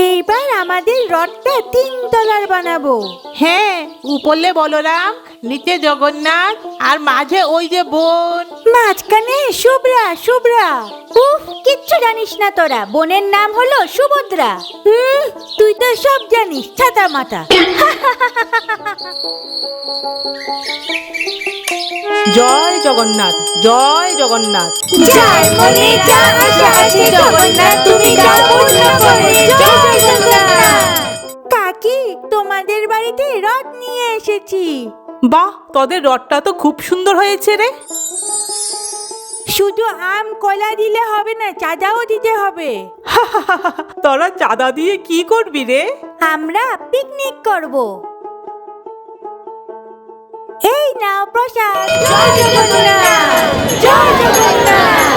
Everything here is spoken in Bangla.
এইবার আমাদের রথটা 3 তলার বানাবো। হ্যাঁ, উপরলে বলরাম, নিচে জগন্নাথ, আর মাঝে ওই যে বোন। মাঝখানে শুভ্রা। শুভ্রা উফ, কিচ্ছু জানিস না তোরা। বোনের নাম হলো সুভদ্রা। তুই তো সব জানিস, ছাতা মাথা। জয় জগন্নাথ, জয় জগন্নাথ। যার মনে যা আশা আছে জগন্নাথ তুমি তা পূর্ণ করে, জয় জগন্নাথ। কাকি, তোমাদের বাড়িতে রথ নিয়ে এসেছি। বাহ, তোদের রথটা তো খুব সুন্দর হয়েছে রে। শুধু আম কলা দিলে হবে না, চাঁদাও দিতে হবে। তোরা চাঁদা দিয়ে কি করবি রে? আমরা পিকনিক করব। এই নাও প্রসাদ। জয় জগন্নাথ, জয় জগন্নাথ।